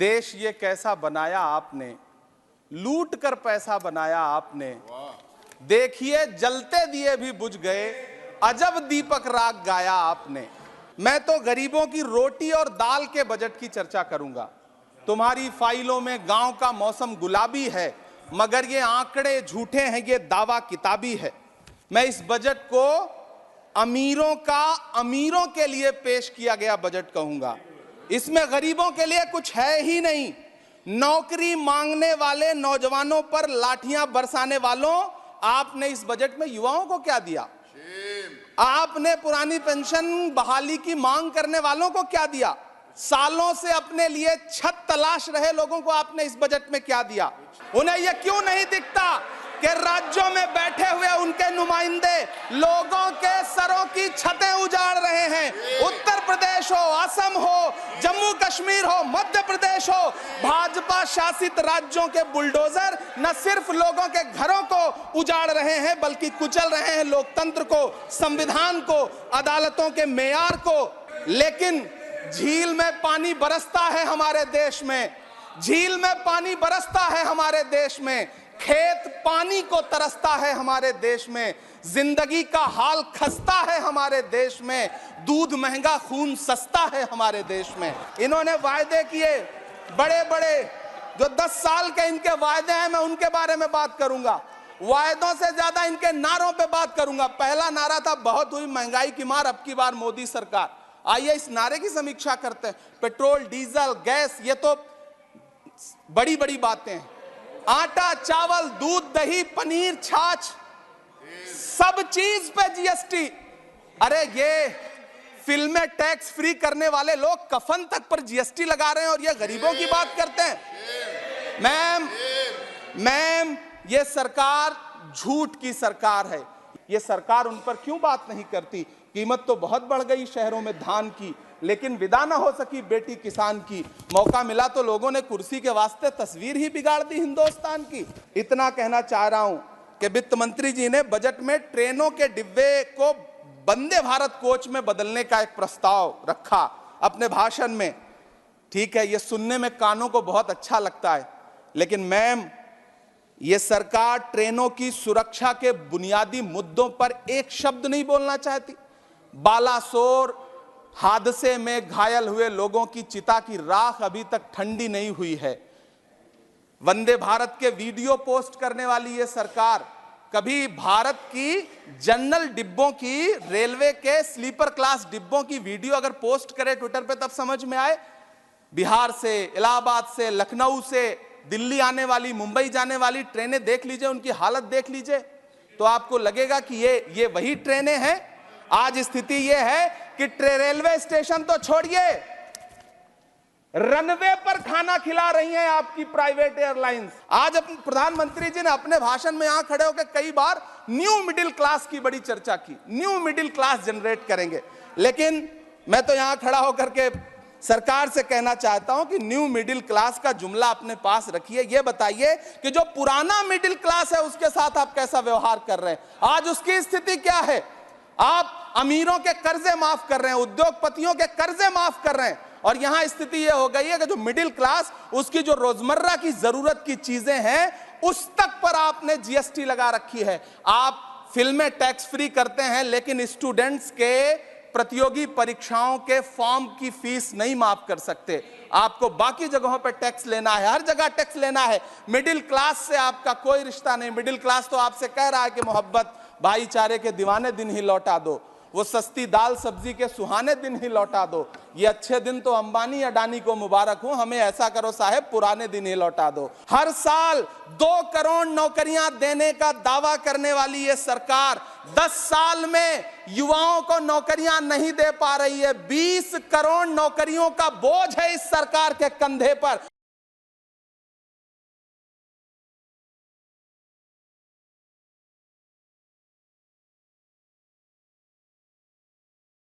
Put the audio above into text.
देश ये कैसा बनाया आपने, लूट कर पैसा बनाया आपने। देखिए जलते दिए भी बुझ गए, अजब दीपक राग गाया आपने। मैं तो गरीबों की रोटी और दाल के बजट की चर्चा करूंगा। तुम्हारी फाइलों में गांव का मौसम गुलाबी है, मगर ये आंकड़े झूठे हैं, ये दावा किताबी है। मैं इस बजट को अमीरों के लिए पेश किया गया बजट कहूंगा। इसमें गरीबों के लिए कुछ है ही नहीं। नौकरी मांगने वाले नौजवानों पर लाठियां बरसाने वालों, आपने इस बजट में युवाओं को क्या दिया? आपने पुरानी पेंशन बहाली की मांग करने वालों को क्या दिया? सालों से अपने लिए छत तलाश रहे लोगों को आपने इस बजट में क्या दिया? उन्हें यह क्यों नहीं दिखता कि राज्यों में बैठे हुए उनके नुमाइंदे लोगों के सरों की छतें उजाड़ रहे हैं? उत्तर प्रदेश हो, असम हो, जम्मू कश्मीर हो, मध्य प्रदेश हो, भाजपा शासित राज्यों के बुलडोजर न सिर्फ लोगों के घरों को उजाड़ रहे हैं, बल्कि कुचल रहे हैं लोकतंत्र को, संविधान को, अदालतों के मेयार को। लेकिन झील में पानी बरसता है हमारे देश में, झील में पानी बरसता है हमारे देश में, खेत पानी को तरसता है हमारे देश में, जिंदगी का हाल खस्ता है हमारे देश में, दूध महंगा खून सस्ता है हमारे देश में। इन्होंने वायदे किए बड़े बड़े, जो 10 साल के इनके वायदे हैं, मैं उनके बारे में बात करूंगा। वायदों से ज्यादा इनके नारों पे बात करूंगा। पहला नारा था बहुत हुई महंगाई की मार, अब की बार मोदी सरकार। आइए इस नारे की समीक्षा करते हैं। पेट्रोल, डीजल, गैस, ये तो बड़ी बड़ी बातें हैं। आटा, चावल, दूध, दही, पनीर, छाछ, सब चीज पे जीएसटी। अरे ये फिल्में टैक्स फ्री करने वाले लोग कफन तक पर जीएसटी लगा रहे हैं और ये गरीबों की बात करते हैं। मैम, ये सरकार झूठ की सरकार है। ये सरकार उन पर क्यों बात नहीं करती? कीमत तो बहुत बढ़ गई शहरों में धान की, लेकिन विदा ना हो सकी बेटी किसान की। मौका मिला तो लोगों ने कुर्सी के वास्ते तस्वीर ही बिगाड़ दी हिंदुस्तान की। इतना कहना चाह रहा हूं कि वित्त मंत्री जी ने बजट में ट्रेनों के डिब्बे को वंदे भारत कोच में बदलने का एक प्रस्ताव रखा अपने भाषण में। ठीक है, ये सुनने में कानों को बहुत अच्छा लगता है, लेकिन मैम, ये सरकार ट्रेनों की सुरक्षा के बुनियादी मुद्दों पर एक शब्द नहीं बोलना चाहती। बालासोर हादसे में घायल हुए लोगों की चिता की राख अभी तक ठंडी नहीं हुई है। वंदे भारत के वीडियो पोस्ट करने वाली ये सरकार कभी भारत की जनरल डिब्बों की, रेलवे के स्लीपर क्लास डिब्बों की वीडियो अगर पोस्ट करे ट्विटर पे, तब समझ में आए। बिहार से, इलाहाबाद से, लखनऊ से दिल्ली आने वाली, मुंबई जाने वाली ट्रेनें देख लीजिए, उनकी हालत देख लीजिए, तो आपको लगेगा कि ये वही ट्रेनें हैं। आज स्थिति यह है कि रेलवे स्टेशन तो छोड़िए, रनवे पर खाना खिला रही हैं आपकी प्राइवेट एयरलाइंस। आज प्रधानमंत्री जी ने अपने भाषण में यहां खड़े होकर कई बार न्यू मिडिल क्लास की बड़ी चर्चा की, न्यू मिडिल क्लास जनरेट करेंगे। लेकिन मैं तो यहां खड़ा होकर के सरकार से कहना चाहता हूं कि न्यू मिडिल क्लास का जुमला अपने पास रखिए। यह बताइए कि जो पुराना मिडिल क्लास है उसके साथ आप कैसा व्यवहार कर रहे हैं। आज उसकी स्थिति क्या है? आप अमीरों के कर्जे माफ कर रहे हैं, उद्योगपतियों के कर्जे माफ कर रहे हैं, और यहां स्थिति यह हो गई है कि जो मिडिल क्लास, उसकी जो रोजमर्रा की जरूरत की चीजें हैं उस तक पर आपने जीएसटी लगा रखी है। आप फिल्में टैक्स फ्री करते हैं, लेकिन स्टूडेंट्स के प्रतियोगी परीक्षाओं के फॉर्म की फीस नहीं माफ कर सकते। आपको बाकी जगहों पर टैक्स लेना है, हर जगह टैक्स लेना है। मिडिल क्लास से आपका कोई रिश्ता नहीं। मिडिल क्लास तो आपसे कह रहा है कि मोहब्बत, भाईचारे के दीवाने दिन ही लौटा दो, वो सस्ती दाल सब्जी के सुहाने दिन ही लौटा दो। ये अच्छे दिन तो अंबानी अडानी को मुबारक हो, हमें ऐसा करो साहब, पुराने दिन ही लौटा दो। हर साल 2 करोड़ नौकरियां देने का दावा करने वाली ये सरकार 10 साल में युवाओं को नौकरियां नहीं दे पा रही है। 20 करोड़ नौकरियों का बोझ है इस सरकार के कंधे पर।